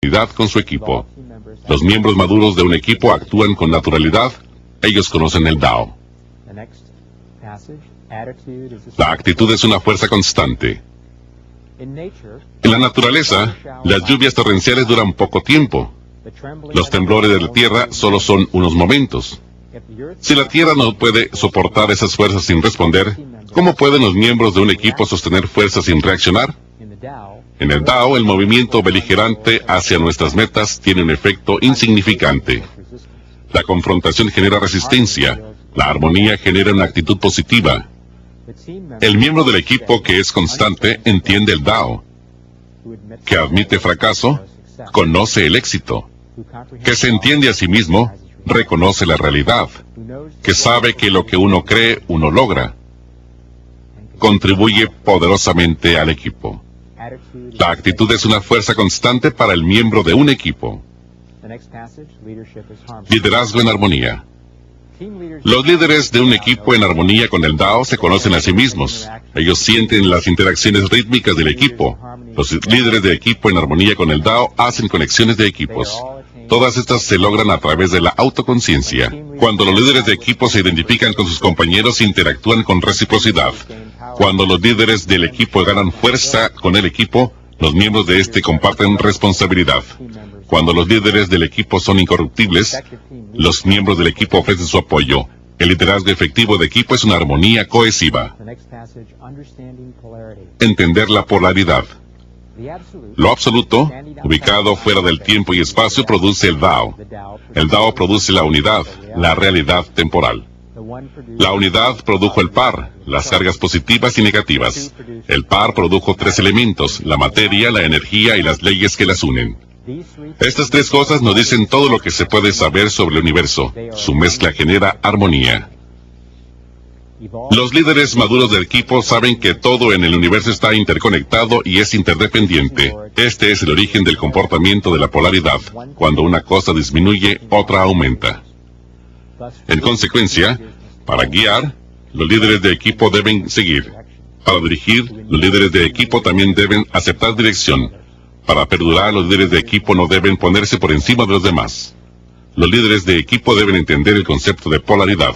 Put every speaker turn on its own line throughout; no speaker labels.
unidad con su equipo. Los miembros maduros de un equipo actúan con naturalidad. Ellos conocen el Dao. La actitud es una fuerza constante. En la naturaleza, las lluvias torrenciales duran poco tiempo. Los temblores de la tierra solo son unos momentos. Si la tierra no puede soportar esas fuerzas sin responder, ¿cómo pueden los miembros de un equipo sostener fuerzas sin reaccionar? En el Dao, el movimiento beligerante hacia nuestras metas tiene un efecto insignificante. La confrontación genera resistencia. La armonía genera una actitud positiva. El miembro del equipo que es constante entiende el Dao. Que admite fracaso, conoce el éxito. Que se entiende a sí mismo, reconoce la realidad. Que sabe que lo que uno cree, uno logra. Contribuye poderosamente al equipo. La actitud es una fuerza constante para el miembro de un equipo. Liderazgo en armonía. Los líderes de un equipo en armonía con el Dao se conocen a sí mismos. Ellos sienten las interacciones rítmicas del equipo. Los líderes de equipo en armonía con el Dao hacen conexiones de equipos. Todas estas se logran a través de la autoconciencia. Cuando los líderes de equipo se identifican con sus compañeros, interactúan con reciprocidad. Cuando los líderes del equipo ganan fuerza con el equipo, los miembros de este comparten responsabilidad. Cuando los líderes del equipo son incorruptibles, los miembros del equipo ofrecen su apoyo. El liderazgo efectivo de equipo es una armonía cohesiva. Entender la polaridad. Lo absoluto, ubicado fuera del tiempo y espacio, produce el Dao. El Dao produce la unidad, la realidad temporal. La unidad produjo el par, las cargas positivas y negativas. El par produjo tres elementos, la materia, la energía y las leyes que las unen. Estas tres cosas nos dicen todo lo que se puede saber sobre el universo. Su mezcla genera armonía. Los líderes maduros del equipo saben que todo en el universo está interconectado y es interdependiente. Este es el origen del comportamiento de la polaridad. Cuando una cosa disminuye, otra aumenta. En consecuencia, para guiar, los líderes de equipo deben seguir. Para dirigir, los líderes de equipo también deben aceptar dirección. Para perdurar, los líderes de equipo no deben ponerse por encima de los demás. Los líderes de equipo deben entender el concepto de polaridad.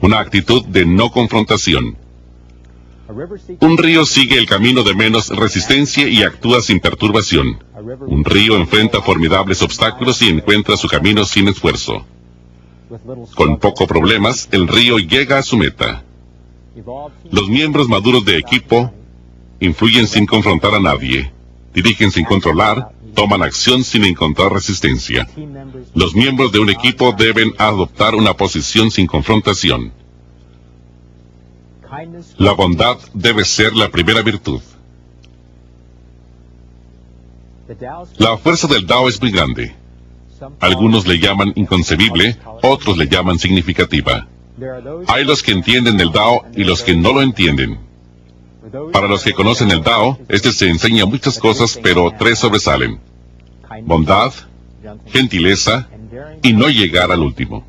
Una actitud de no confrontación. Un río sigue el camino de menos resistencia y actúa sin perturbación. Un río enfrenta formidables obstáculos y encuentra su camino sin esfuerzo. Con pocos problemas, el río llega a su meta. Los miembros maduros de equipo influyen sin confrontar a nadie, dirigen sin controlar, toman acción sin encontrar resistencia. Los miembros de un equipo deben adoptar una posición sin confrontación. La bondad debe ser la primera virtud. La fuerza del Dao es muy grande. Algunos le llaman inconcebible, otros le llaman significativa. Hay los que entienden el Dao y los que no lo entienden. Para los que conocen el Dao, este se enseña muchas cosas, pero tres sobresalen: bondad, gentileza y no llegar al último.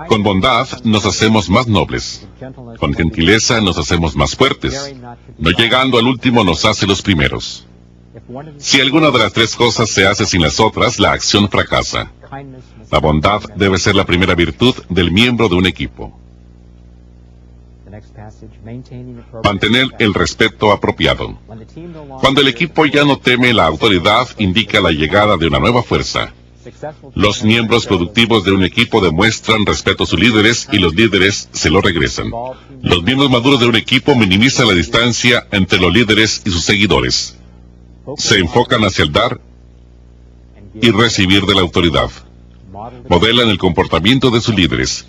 Con bondad nos hacemos más nobles. Con gentileza nos hacemos más fuertes. No llegando al último nos hace los primeros. Si alguna de las tres cosas se hace sin las otras, la acción fracasa. La bondad debe ser la primera virtud del miembro de un equipo. Mantener el respeto apropiado. Cuando el equipo ya no teme la autoridad, indica la llegada de una nueva fuerza. Los miembros productivos de un equipo demuestran respeto a sus líderes y los líderes se lo regresan. Los miembros maduros de un equipo minimizan la distancia entre los líderes y sus seguidores. Se enfocan hacia el dar y recibir de la autoridad. Modelan el comportamiento de sus líderes.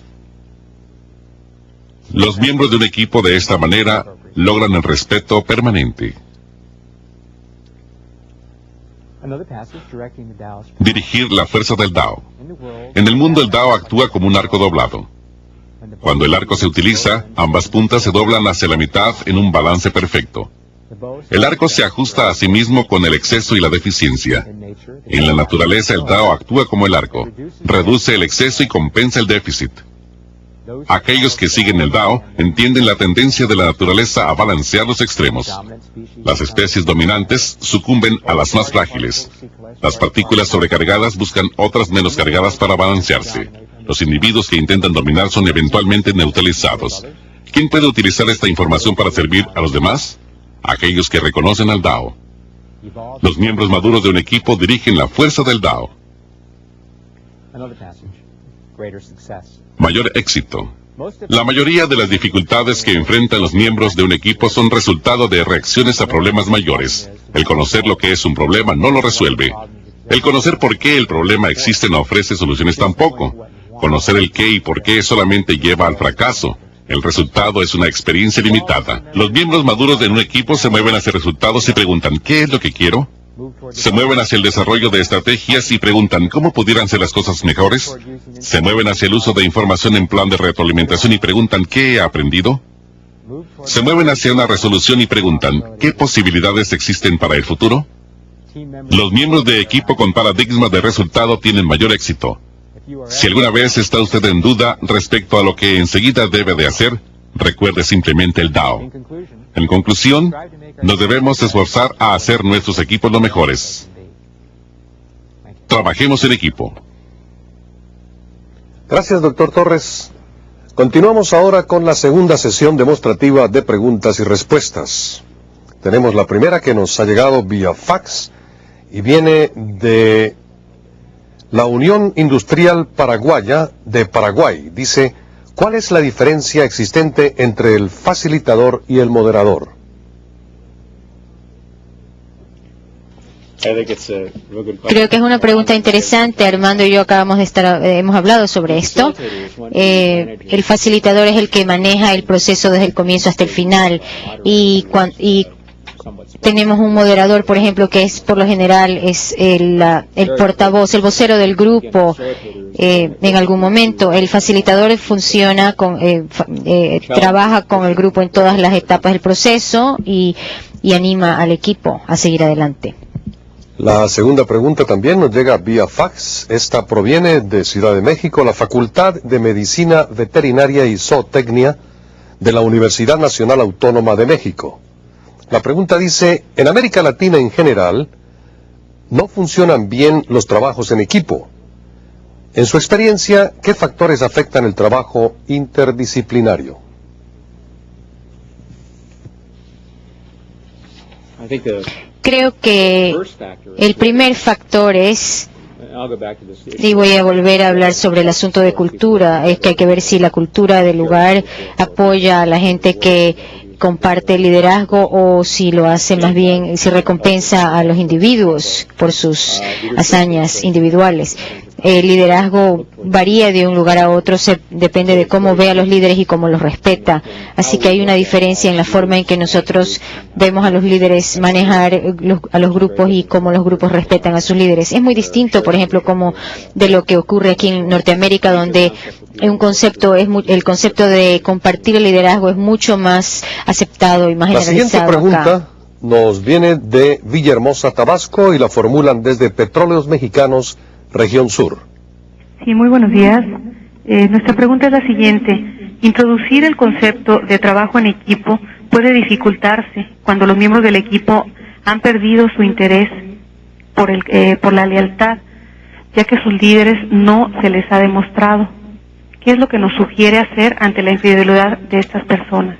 Los miembros de un equipo de esta manera logran el respeto permanente. Dirigir la fuerza del Dao. En el mundo el Dao actúa como un arco doblado. Cuando el arco se utiliza, ambas puntas se doblan hacia la mitad en un balance perfecto. El arco se ajusta a sí mismo con el exceso y la deficiencia. En la naturaleza el Dao actúa como el arco. Reduce el exceso y compensa el déficit. Aquellos que siguen el Dao entienden la tendencia de la naturaleza a balancear los extremos. Las especies dominantes sucumben a las más frágiles. Las partículas sobrecargadas buscan otras menos cargadas para balancearse. Los individuos que intentan dominar son eventualmente neutralizados. ¿Quién puede utilizar esta información para servir a los demás? Aquellos que reconocen al Dao. Los miembros maduros de un equipo dirigen la fuerza del Dao. Mayor éxito. La mayoría de las dificultades que enfrentan los miembros de un equipo son resultado de reacciones a problemas mayores. El conocer lo que es un problema no lo resuelve. El conocer por qué el problema existe no ofrece soluciones tampoco. Conocer el qué y por qué solamente lleva al fracaso. El resultado es una experiencia limitada. Los miembros maduros de un equipo se mueven hacia resultados y preguntan, ¿qué es lo que quiero? Se mueven hacia el desarrollo de estrategias y preguntan, ¿cómo pudieran ser las cosas mejores? Se mueven hacia el uso de información en plan de retroalimentación y preguntan, ¿qué he aprendido? Se mueven hacia una resolución y preguntan, ¿qué posibilidades existen para el futuro? Los miembros de equipo con paradigmas de resultado tienen mayor éxito. Si alguna vez está usted en duda respecto a lo que enseguida debe de hacer, recuerde simplemente el Dao. En conclusión, nos debemos esforzar a hacer nuestros equipos lo mejores. Trabajemos en equipo.
Gracias, doctor Torres. Continuamos ahora con la segunda sesión demostrativa de preguntas y respuestas. Tenemos la primera que nos ha llegado vía fax y viene de la Unión Industrial Paraguaya de Paraguay. Dice, ¿cuál es la diferencia existente entre el facilitador y el moderador?
Creo que es una pregunta interesante. Armando y yo hemos hablado sobre esto. El facilitador es el que maneja el proceso desde el comienzo hasta el final. Y tenemos un moderador, por ejemplo, que es por lo general es el portavoz, el vocero del grupo. En algún momento el facilitador funciona trabaja con el grupo en todas las etapas del proceso y anima al equipo a seguir adelante.
La segunda pregunta también nos llega vía fax. Esta proviene de Ciudad de México, la Facultad de Medicina Veterinaria y Zootecnia de la Universidad Nacional Autónoma de México. La pregunta dice, en América Latina en general, no funcionan bien los trabajos en equipo. En su experiencia, ¿qué factores afectan el trabajo interdisciplinario?
Creo que el primer factor es, y voy a volver a hablar sobre el asunto de cultura, es que hay que ver si la cultura del lugar apoya a la gente que comparte el liderazgo o si lo hace más bien, si recompensa a los individuos por sus hazañas individuales. El liderazgo varía de un lugar a otro, depende de cómo ve a los líderes y cómo los respeta. Así que hay una diferencia en la forma en que nosotros vemos a los líderes manejar a los grupos y cómo los grupos respetan a sus líderes. Es muy distinto, por ejemplo, como de lo que ocurre aquí en Norteamérica, donde el concepto de compartir el liderazgo es mucho más aceptado y más generalizado.
La siguiente pregunta nos viene de Villahermosa, Tabasco, y la formulan desde Petróleos Mexicanos, Región Sur.
Sí, muy buenos días. Nuestra pregunta es la siguiente. Introducir el concepto de trabajo en equipo puede dificultarse cuando los miembros del equipo han perdido su interés por la lealtad, ya que sus líderes no se les ha demostrado. ¿Qué es lo que nos sugiere hacer ante la infidelidad de estas personas?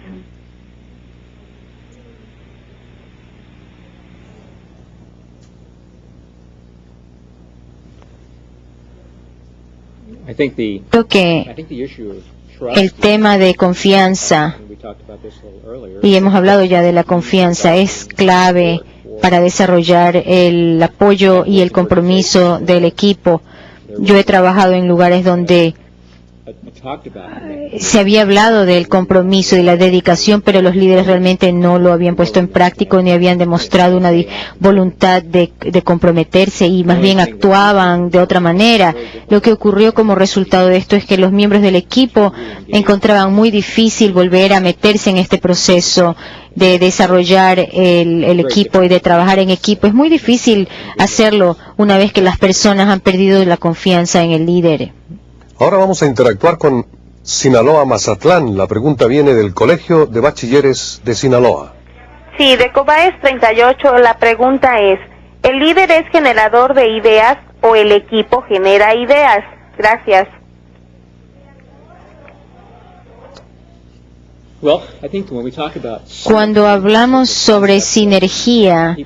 Creo que el tema de confianza, y hemos hablado ya de la confianza, es clave para desarrollar el apoyo y el compromiso del equipo. Yo he trabajado en lugares donde se había hablado del compromiso y la dedicación, pero los líderes realmente no lo habían puesto en práctica ni habían demostrado una voluntad de comprometerse y más bien actuaban de otra manera. Lo que ocurrió como resultado de esto es que los miembros del equipo encontraban muy difícil volver a meterse en este proceso de desarrollar el equipo y de trabajar en equipo. Es muy difícil hacerlo una vez que las personas han perdido la confianza en el líder.
Ahora vamos a interactuar con Sinaloa Mazatlán. La pregunta viene del Colegio de Bachilleres de Sinaloa.
Sí, de Cobaes 38, la pregunta es, ¿el líder es generador de ideas o el equipo genera ideas? Gracias.
Cuando hablamos sobre sinergia,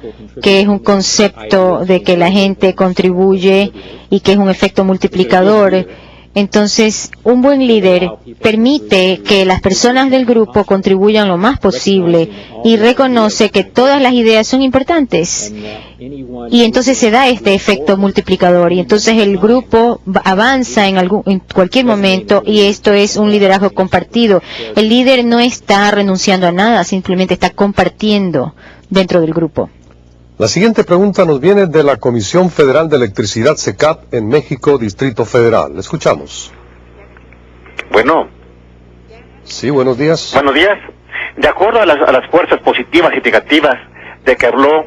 que es un concepto de que la gente contribuye y que es un efecto multiplicador, entonces un buen líder permite que las personas del grupo contribuyan lo más posible y reconoce que todas las ideas son importantes. Y entonces se da este efecto multiplicador y entonces el grupo avanza en cualquier momento y esto es un liderazgo compartido. El líder no está renunciando a nada, simplemente está compartiendo dentro del grupo.
La siguiente pregunta nos viene de la Comisión Federal de Electricidad SECAP en México, Distrito Federal. Escuchamos.
Bueno.
Sí, buenos días.
Buenos días. De acuerdo a las fuerzas positivas y negativas de que habló,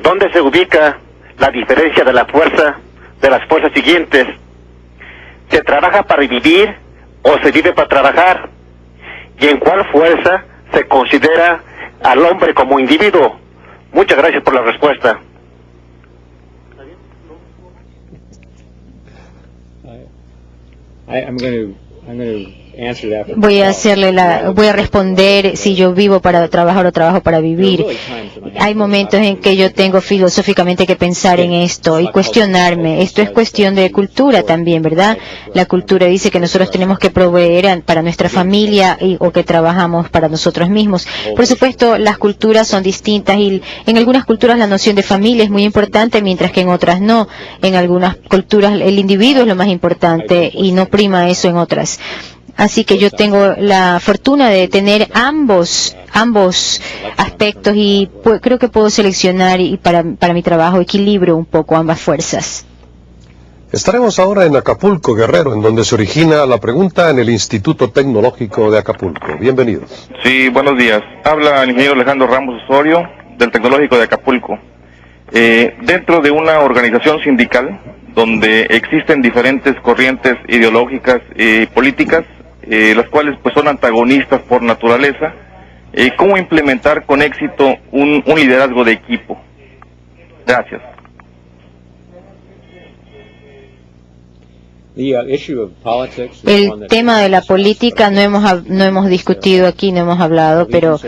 ¿dónde se ubica la diferencia de la fuerza de las fuerzas siguientes? ¿Se trabaja para vivir o se vive para trabajar? ¿Y en cuál fuerza se considera al hombre como individuo? Muchas gracias por la respuesta.
Voy a responder si yo vivo para trabajar o trabajo para vivir. Hay momentos en que yo tengo filosóficamente que pensar en esto y cuestionarme. Esto es cuestión de cultura también, ¿verdad? La cultura dice que nosotros tenemos que proveer para nuestra familia o que trabajamos para nosotros mismos. Por supuesto, las culturas son distintas y en algunas culturas la noción de familia es muy importante, mientras que en otras no. En algunas culturas el individuo es lo más importante y no prima eso en otras. Así que yo tengo la fortuna de tener ambos aspectos y creo que puedo seleccionar y para mi trabajo equilibro un poco ambas fuerzas.
Estaremos ahora en Acapulco, Guerrero, en donde se origina la pregunta en el Instituto Tecnológico de Acapulco. Bienvenidos.
Sí, buenos días. Habla el ingeniero Alejandro Ramos Osorio, del Tecnológico de Acapulco. Dentro de una organización sindical donde existen diferentes corrientes ideológicas y políticas, las cuales pues son antagonistas por naturaleza, ¿cómo implementar con éxito un liderazgo de equipo? Gracias.
El tema de la política no hemos discutido aquí, no hemos hablado, pero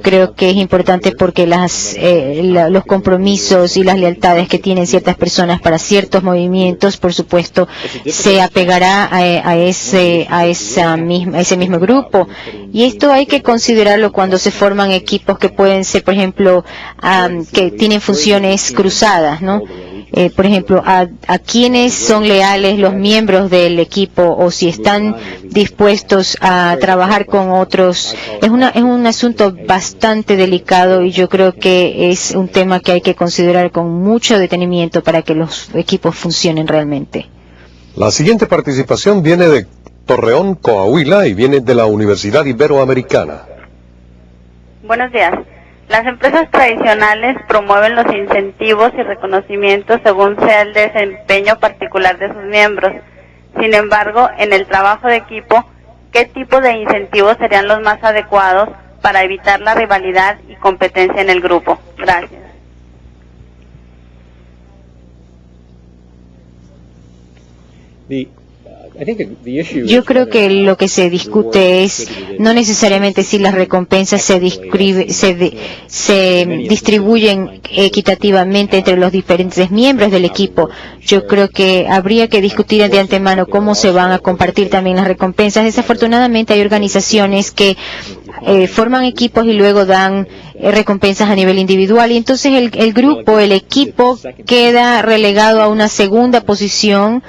creo que es importante porque los compromisos y las lealtades que tienen ciertas personas para ciertos movimientos, por supuesto, se apegará a ese mismo grupo. Y esto hay que considerarlo cuando se forman equipos que pueden ser, por ejemplo, que tienen funciones cruzadas, ¿no? Por ejemplo, a quienes son leales los miembros del equipo o si están dispuestos a trabajar con otros. Es un asunto bastante delicado y yo creo que es un tema que hay que considerar con mucho detenimiento para que los equipos funcionen realmente.
La siguiente participación viene de Torreón, Coahuila, y viene de la Universidad Iberoamericana.
Buenos días. Las empresas tradicionales promueven los incentivos y reconocimientos según sea el desempeño particular de sus miembros. Sin embargo, en el trabajo de equipo, ¿qué tipo de incentivos serían los más adecuados para evitar la rivalidad y competencia en el grupo? Gracias.
Yo creo que lo que se discute es no necesariamente si las recompensas se distribuyen equitativamente entre los diferentes miembros del equipo. Yo creo que habría que discutir de antemano cómo se van a compartir también las recompensas. Desafortunadamente hay organizaciones que forman equipos y luego dan recompensas a nivel individual y entonces el equipo queda relegado a una segunda posición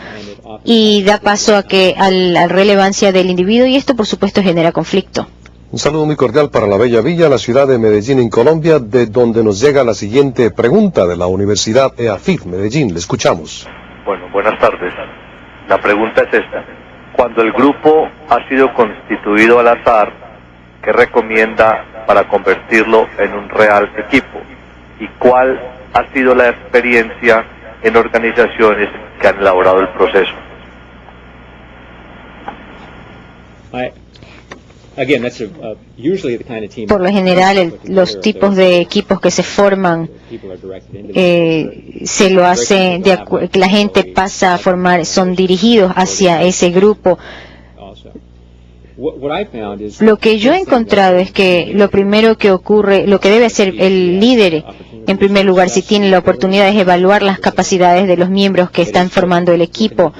y da paso a la relevancia del individuo y esto por supuesto genera conflicto.
Un saludo muy cordial para la bella villa, la ciudad de Medellín en Colombia, de donde nos llega la siguiente pregunta de la Universidad EAFIT Medellín. Le escuchamos.
Bueno, buenas tardes. La pregunta es esta. Cuando el grupo ha sido constituido al azar, ¿qué recomienda para convertirlo en un real equipo? ¿Y cuál ha sido la experiencia en organizaciones que han elaborado el proceso?
Por lo general, los tipos de equipos que se forman se lo hacen, la gente pasa a formar, son dirigidos hacia ese grupo. Lo que yo he encontrado es que lo primero que ocurre, lo que debe hacer el líder, en primer lugar, si tiene la oportunidad, es evaluar las capacidades de los miembros que están formando el equipo.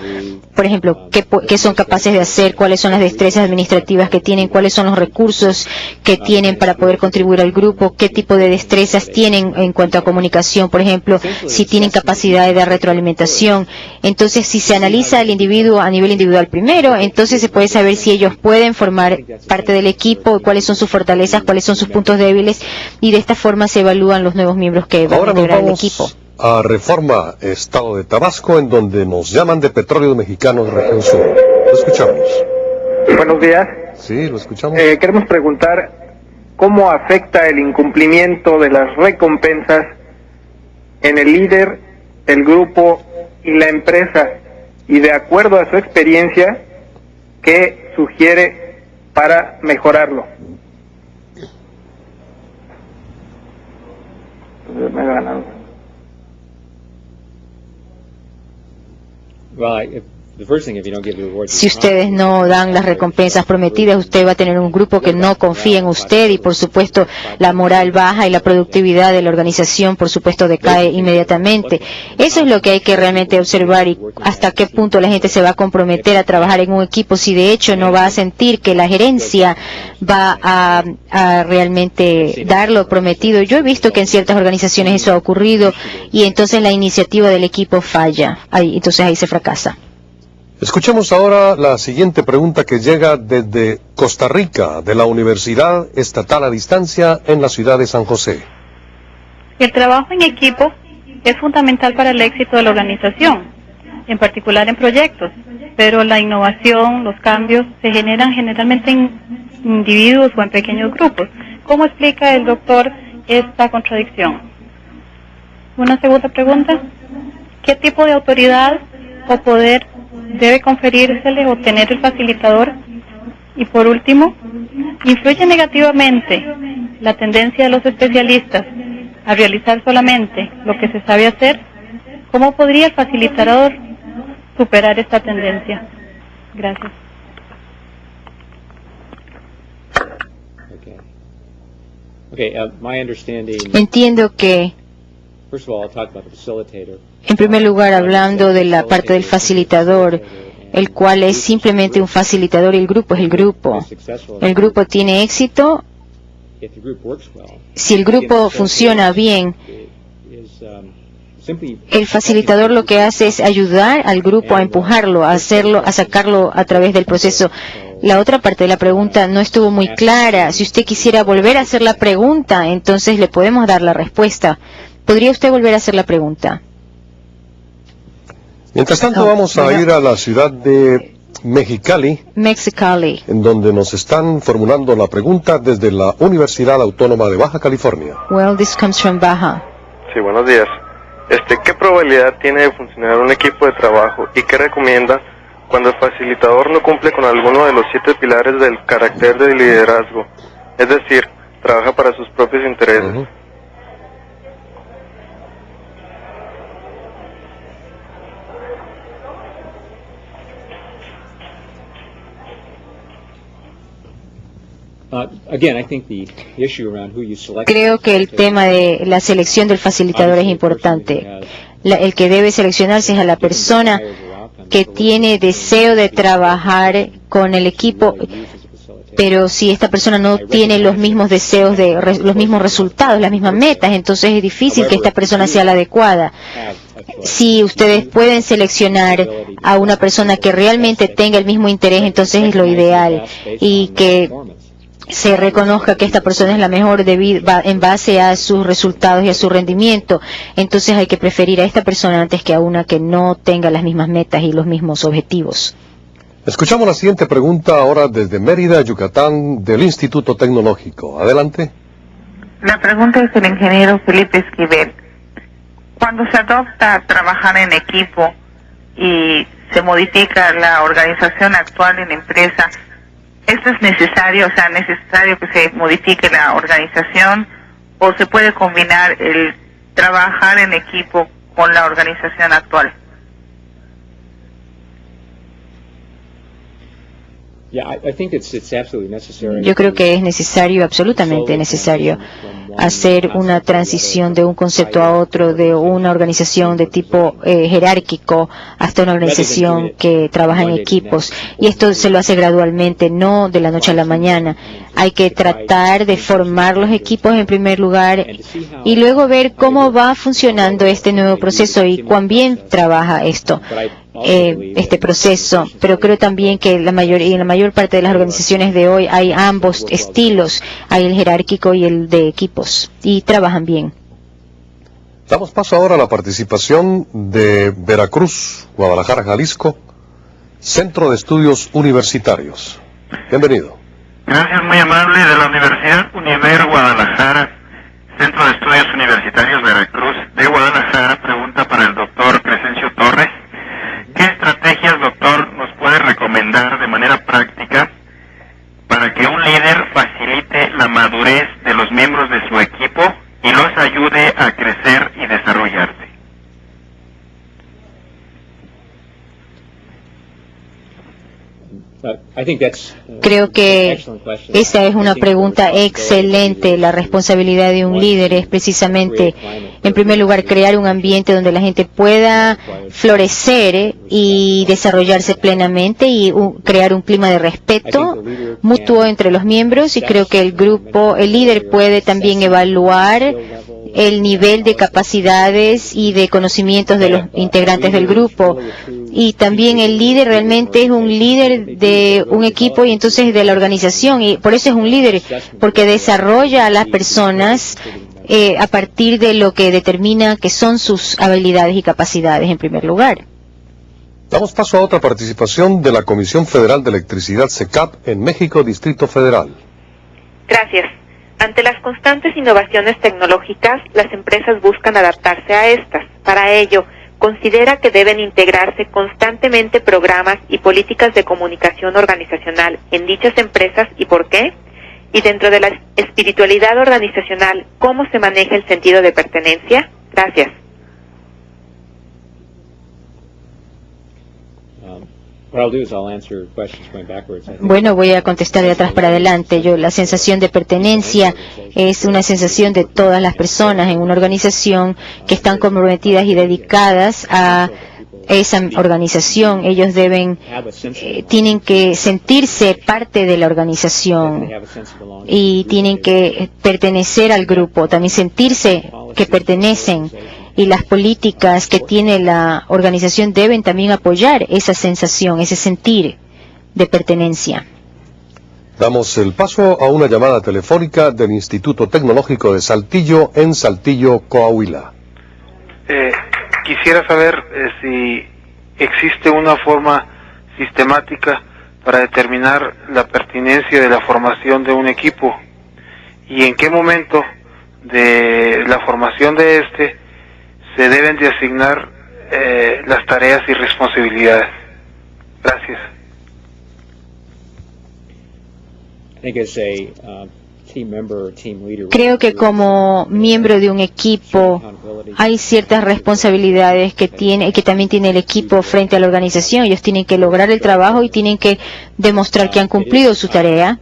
Por ejemplo, qué son capaces de hacer, cuáles son las destrezas administrativas que tienen, cuáles son los recursos que tienen para poder contribuir al grupo, qué tipo de destrezas tienen en cuanto a comunicación, por ejemplo, si tienen capacidad de retroalimentación. Entonces, si se analiza al individuo a nivel individual primero, entonces se puede saber si ellos pueden formar parte del equipo, cuáles son sus fortalezas, cuáles son sus puntos débiles, y de esta forma se evalúan los nuevos miembros que van a integrar el equipo.
A Reforma, Estado de Tabasco, en donde nos llaman de Petróleo Mexicano de Región Sur. Lo escuchamos.
Buenos días.
Sí, lo escuchamos.
Queremos preguntar cómo afecta el incumplimiento de las recompensas en el líder, el grupo y la empresa, y de acuerdo a su experiencia, ¿qué sugiere para mejorarlo? Me ganaron.
Si ustedes no dan las recompensas prometidas, usted va a tener un grupo que no confía en usted, y por supuesto la moral baja y la productividad de la organización por supuesto decae inmediatamente. Eso es lo que hay que realmente observar, y hasta qué punto la gente se va a comprometer a trabajar en un equipo si de hecho no va a sentir que la gerencia va a realmente dar lo prometido. Yo he visto que en ciertas organizaciones eso ha ocurrido, y entonces la iniciativa del equipo falla, entonces ahí se fracasa.
Escuchemos ahora la siguiente pregunta que llega desde Costa Rica, de la Universidad Estatal a Distancia en la ciudad de San José.
El trabajo en equipo es fundamental para el éxito de la organización, en particular en proyectos, pero la innovación, los cambios, se generan generalmente en individuos o en pequeños grupos. ¿Cómo explica el doctor esta contradicción? Una segunda pregunta: ¿qué tipo de autoridad o poder debe conferírsele o tener el facilitador? Y por último, ¿influye negativamente la tendencia de los especialistas a realizar solamente lo que se sabe hacer? ¿Cómo podría el facilitador superar esta tendencia? Gracias.
Entiendo que, en primer lugar, hablando de la parte del facilitador, el cual es simplemente un facilitador, y el grupo es el grupo. El grupo tiene éxito si el grupo funciona bien. El facilitador lo que hace es ayudar al grupo a empujarlo, a hacerlo, a sacarlo a través del proceso. La otra parte de la pregunta no estuvo muy clara. Si usted quisiera volver a hacer la pregunta, entonces le podemos dar la respuesta. ¿Podría usted volver a hacer la pregunta?
Mientras tanto, vamos a ir a la ciudad de Mexicali, en donde nos están formulando la pregunta desde la Universidad Autónoma de Baja California.
Well, this comes from Baja.
Sí, buenos días. ¿Qué probabilidad tiene de funcionar un equipo de trabajo y qué recomienda cuando el facilitador no cumple con alguno de los 7 pilares del carácter del liderazgo? Es decir, trabaja para sus propios intereses.
Creo que el tema de la selección del facilitador es importante. El que debe seleccionarse es a la persona que tiene deseo de trabajar con el equipo, pero si esta persona no tiene los mismos deseos, los mismos resultados, las mismas metas, entonces es difícil que esta persona sea la adecuada. Si ustedes pueden seleccionar a una persona que realmente tenga el mismo interés, entonces es lo ideal, y que se reconozca que esta persona es la mejor en base a sus resultados y a su rendimiento. Entonces hay que preferir a esta persona antes que a una que no tenga las mismas metas y los mismos objetivos.
Escuchamos la siguiente pregunta ahora desde Mérida, Yucatán, del Instituto Tecnológico. Adelante.
La pregunta es del ingeniero Felipe Esquivel. Cuando se adopta trabajar en equipo y se modifica la organización actual en la empresa, ¿Esto es necesario, o sea, necesario que se modifique la organización o se puede combinar el trabajar en equipo con la organización actual?
Yo creo que es necesario, absolutamente necesario, hacer una transición de un concepto a otro, de una organización de tipo jerárquico hasta una organización que trabaja en equipos. Y esto se lo hace gradualmente, no de la noche a la mañana. Hay que tratar de formar los equipos en primer lugar y luego ver cómo va funcionando este nuevo proceso y cuán bien trabaja esto. Este proceso, pero creo también que en la mayor parte de las organizaciones de hoy hay ambos estilos, hay el jerárquico y el de equipos, y trabajan bien.
Damos paso ahora a la participación de Veracruz, Guadalajara, Jalisco, Centro de Estudios Universitarios. Bienvenido.
Gracias, muy amable, de la Universidad Univer Guadalajara, Centro de Estudios Universitarios Veracruz de Guadalajara, pregunta para el doctor Crescencio Torres. ¿Qué estrategias, doctor, nos puede recomendar de manera práctica para que un líder facilite la madurez de los miembros de su equipo y los ayude a crecer y desarrollarse?
Creo que esa es una pregunta excelente. La responsabilidad de un líder es precisamente, en primer lugar, crear un ambiente donde la gente pueda florecer y desarrollarse plenamente y crear un clima de respeto mutuo entre los miembros. Y creo que el líder puede también evaluar el nivel de capacidades y de conocimientos de los integrantes del grupo. Y también el líder realmente es un líder de un equipo y entonces de la organización, y por eso es un líder, porque desarrolla a las personas a partir de lo que determina que son sus habilidades y capacidades en primer lugar.
Damos paso a otra participación de la Comisión Federal de Electricidad SECAP en México, Distrito Federal.
Gracias. Ante las constantes innovaciones tecnológicas, las empresas buscan adaptarse a estas. Para ello, considera que deben integrarse constantemente programas y políticas de comunicación organizacional en dichas empresas y por qué. Y dentro de la espiritualidad organizacional, ¿cómo se maneja el sentido de pertenencia? Gracias.
Bueno, voy a contestar de atrás para adelante. La sensación de pertenencia es una sensación de todas las personas en una organización que están comprometidas y dedicadas a esa organización. Ellos tienen que sentirse parte de la organización y tienen que pertenecer al grupo, también sentirse que pertenecen. Y las políticas que tiene la organización deben también apoyar esa sensación, ese sentir de pertenencia.
Damos el paso a una llamada telefónica del Instituto Tecnológico de Saltillo en Saltillo, Coahuila.
Quisiera saber si existe una forma sistemática para determinar la pertinencia de la formación de un equipo y en qué momento de la formación de se deben de asignar las tareas y responsabilidades. Gracias.
Creo que como miembro de un equipo hay ciertas responsabilidades que también tiene el equipo frente a la organización. Ellos tienen que lograr el trabajo y tienen que demostrar que han cumplido su tarea.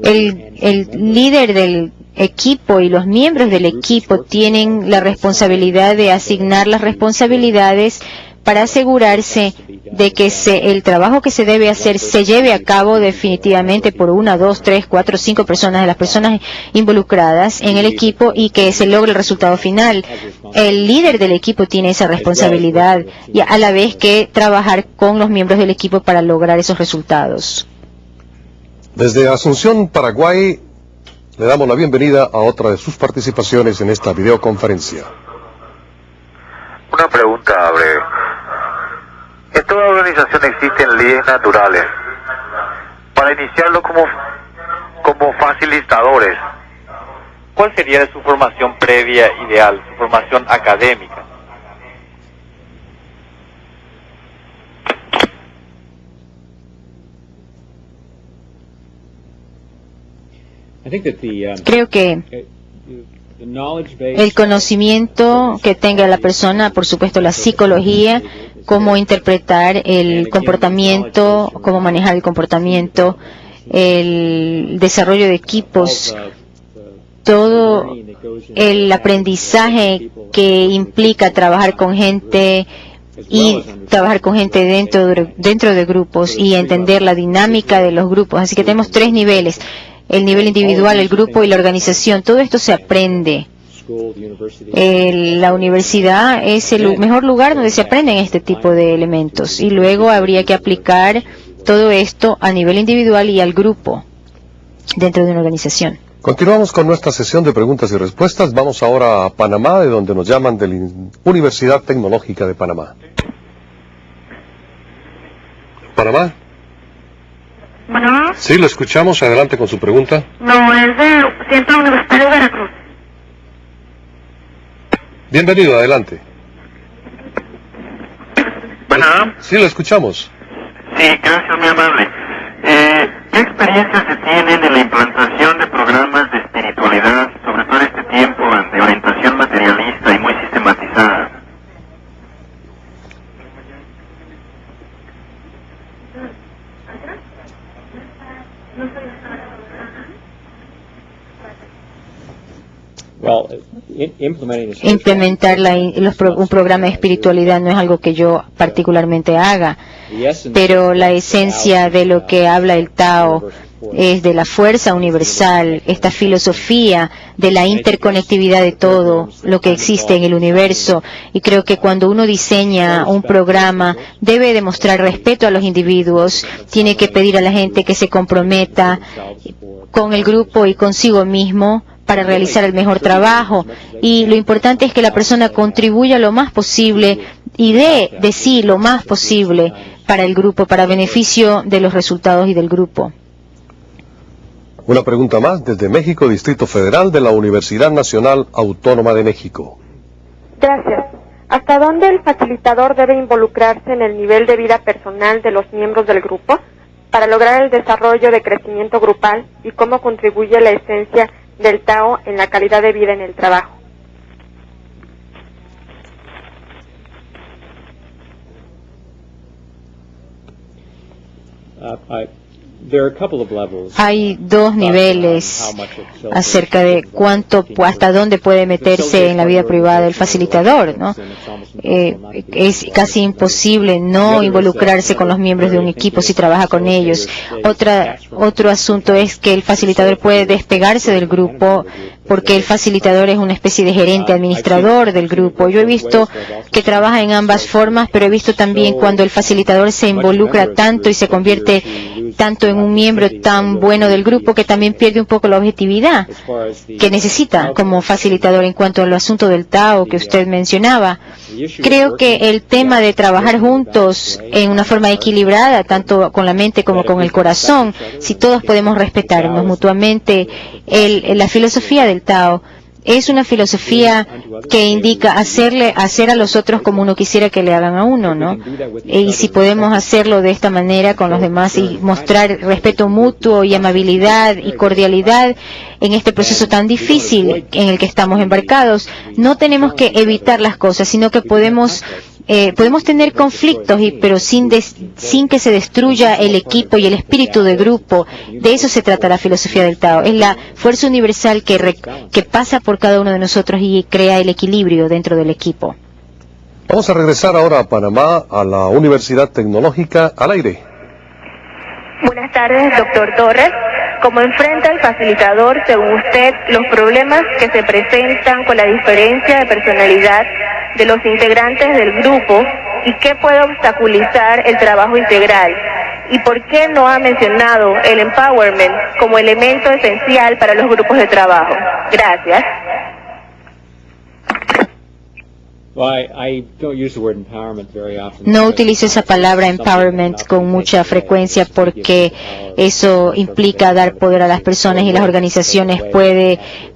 El líder del equipo y los miembros del equipo tienen la responsabilidad de asignar las responsabilidades para asegurarse de que el trabajo que se debe hacer se lleve a cabo definitivamente por 1, 2, 3, 4, 5 personas, de las personas involucradas en el equipo, y que se logre el resultado final. El líder del equipo tiene esa responsabilidad y a la vez que trabajar con los miembros del equipo para lograr esos resultados.
Desde Asunción, Paraguay, le damos la bienvenida a otra de sus participaciones en esta videoconferencia.
Una pregunta breve. En toda organización existen líderes naturales. Para iniciarlo como facilitadores, ¿cuál sería su formación previa ideal, su formación académica?
Creo que el conocimiento que tenga la persona, por supuesto la psicología, cómo interpretar el comportamiento, cómo manejar el comportamiento, el desarrollo de equipos, todo el aprendizaje que implica trabajar con gente y trabajar con gente dentro de grupos y entender la dinámica de los grupos. Así que tenemos 3 niveles: el nivel individual, el grupo y la organización. Todo esto se aprende. La universidad es el mejor lugar donde se aprenden este tipo de elementos, y luego habría que aplicar todo esto a nivel individual y al grupo dentro de una organización.
Continuamos con nuestra sesión de preguntas y respuestas. Vamos ahora a Panamá, de donde nos llaman de la Universidad Tecnológica de Panamá. ¿Panamá?
¿Panamá?
Sí, lo escuchamos. Adelante con su pregunta.
No, es del Centro Universitario de Veracruz.
Bienvenido, adelante.
¿Panamá?
Sí, lo escuchamos.
Sí, gracias, muy amable. ¿Qué experiencia se tiene en la implantación de programas de espiritualidad, sobre todo en este tiempo de orientación materialista y muy sistematizada?
Implementar un programa de espiritualidad no es algo que yo particularmente haga, pero la esencia de lo que habla el Tao es de la fuerza universal, esta filosofía de la interconectividad de todo lo que existe en el universo. Y creo que cuando uno diseña un programa debe demostrar respeto a los individuos, tiene que pedir a la gente que se comprometa con el grupo y consigo mismo para realizar el mejor trabajo, y lo importante es que la persona contribuya lo más posible y dé de sí lo más posible para el grupo, para beneficio de los resultados y del grupo.
Una pregunta más desde México, Distrito Federal, de la Universidad Nacional Autónoma de México.
Gracias. ¿Hasta dónde el facilitador debe involucrarse en el nivel de vida personal de los miembros del grupo para lograr el desarrollo de crecimiento grupal, y cómo contribuye la esencia del Tao en la calidad de vida en el trabajo?
Hay 2 niveles acerca de hasta dónde puede meterse en la vida privada el facilitador, ¿no? Es casi imposible no involucrarse con los miembros de un equipo si trabaja con ellos. Otro asunto es que el facilitador puede despegarse del grupo, porque el facilitador es una especie de gerente administrador del grupo. Yo he visto que trabaja en ambas formas, pero he visto también cuando el facilitador se involucra tanto y se convierte tanto en un miembro tan bueno del grupo que también pierde un poco la objetividad que necesita como facilitador. En cuanto al asunto del Tao que usted mencionaba, creo que el tema de trabajar juntos en una forma equilibrada, tanto con la mente como con el corazón, si todos podemos respetarnos mutuamente, la filosofía del Tao es una filosofía que indica hacer a los otros como uno quisiera que le hagan a uno, ¿no? Y si podemos hacerlo de esta manera con los demás y mostrar respeto mutuo y amabilidad y cordialidad en este proceso tan difícil en el que estamos embarcados, no tenemos que evitar las cosas, sino que podemos tener conflictos, pero sin que se destruya el equipo y el espíritu de grupo. De eso se trata la filosofía del Tao. Es la fuerza universal que pasa por cada uno de nosotros y crea el equilibrio dentro del equipo.
Vamos a regresar ahora a Panamá, a la Universidad Tecnológica, al aire.
Buenas tardes, doctor Torres. ¿Cómo enfrenta el facilitador, según usted, los problemas que se presentan con la diferencia de personalidad de los integrantes del grupo, y qué puede obstaculizar el trabajo integral? ¿Y por qué no ha mencionado el empowerment como elemento esencial para los grupos de trabajo? Gracias.
No utilizo esa palabra empowerment con mucha frecuencia porque eso implica dar poder a las personas y las organizaciones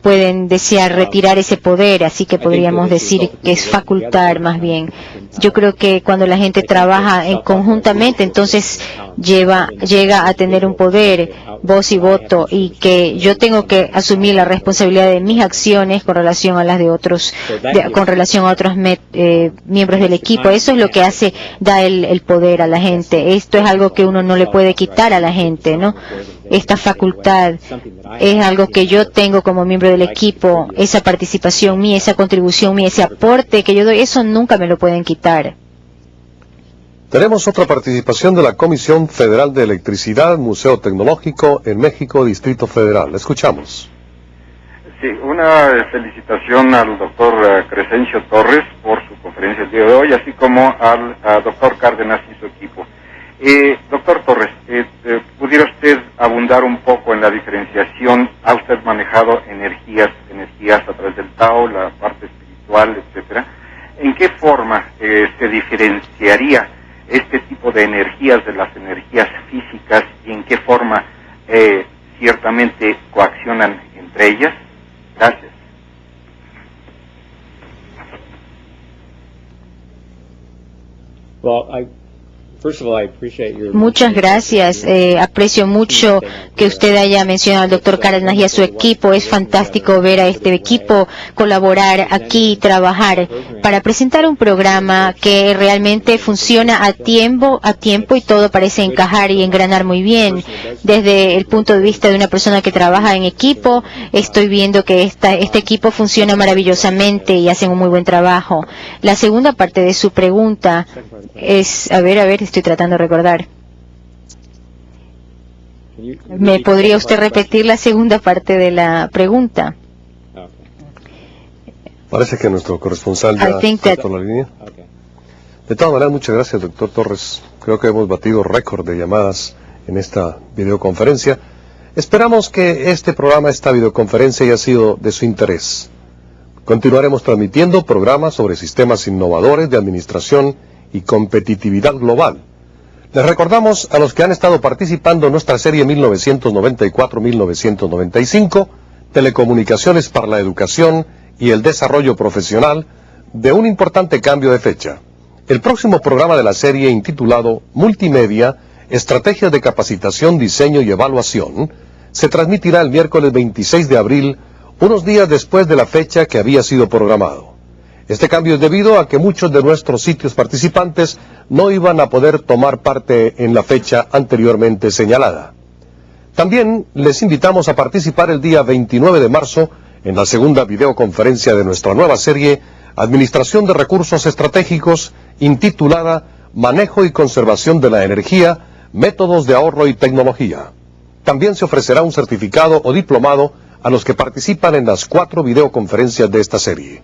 pueden desear retirar ese poder, así que podríamos decir que es facultar más bien. Yo creo que cuando la gente trabaja conjuntamente, entonces llega a tener un poder, voz y voto, y que yo tengo que asumir la responsabilidad de mis acciones con relación a las de otros, con relación a otros miembros del equipo. Eso es lo que da el poder a la gente. Esto es algo que uno no le puede quitar a la gente, ¿no? Esta facultad es algo que yo tengo como miembro del equipo, esa participación mía, esa contribución mía, ese aporte que yo doy, eso nunca me lo pueden quitar.
Tenemos otra participación de la Comisión Federal de Electricidad, Museo Tecnológico en México, Distrito Federal. Escuchamos.
Sí, una felicitación al doctor Crescencio Torres por su conferencia el día de hoy, así como al doctor Cárdenas y su equipo. Doctor Torres, ¿pudiera usted abundar un poco en la diferenciación? ¿Ha usted manejado energías a través del Tao, la parte espiritual, etcétera? ¿En qué forma se diferenciaría este tipo de energías de las energías físicas y en qué forma ciertamente coaccionan entre ellas? Gracias.
Muchas gracias. Aprecio mucho que usted haya mencionado al doctor Cárdenas y a su equipo. Es fantástico ver a este equipo colaborar aquí y trabajar para presentar un programa que realmente funciona a tiempo y todo parece encajar y engranar muy bien. Desde el punto de vista de una persona que trabaja en equipo, estoy viendo que este equipo funciona maravillosamente y hacen un muy buen trabajo. La segunda parte de su pregunta es, a ver, estoy tratando de recordar. ¿Me podría usted repetir la segunda parte de la pregunta?
Parece que nuestro corresponsal ya cortó la línea. De todas maneras, muchas gracias, doctor Torres. Creo que hemos batido récord de llamadas en esta videoconferencia. Esperamos que este programa, esta videoconferencia, haya sido de su interés. Continuaremos transmitiendo programas sobre sistemas innovadores de administración y competitividad global. Les recordamos a los que han estado participando en nuestra serie 1994-1995, Telecomunicaciones para la Educación y el Desarrollo Profesional, de un importante cambio de fecha. El próximo programa de la serie, intitulado Multimedia, Estrategias de Capacitación, Diseño y Evaluación, se transmitirá el miércoles 26 de abril, unos días después de la fecha que había sido programado. Este cambio es debido a que muchos de nuestros sitios participantes no iban a poder tomar parte en la fecha anteriormente señalada. También les invitamos a participar el día 29 de marzo en la segunda videoconferencia de nuestra nueva serie Administración de Recursos Estratégicos, intitulada Manejo y Conservación de la Energía, Métodos de Ahorro y Tecnología. También se ofrecerá un certificado o diplomado a los que participan en las 4 videoconferencias de esta serie.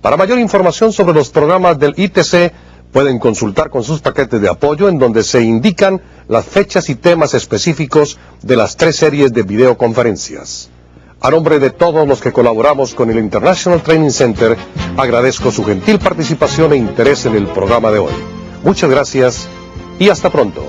Para mayor información sobre los programas del ITC, pueden consultar con sus paquetes de apoyo en donde se indican las fechas y temas específicos de las 3 series de videoconferencias. A nombre de todos los que colaboramos con el International Training Center, agradezco su gentil participación e interés en el programa de hoy. Muchas gracias y hasta pronto.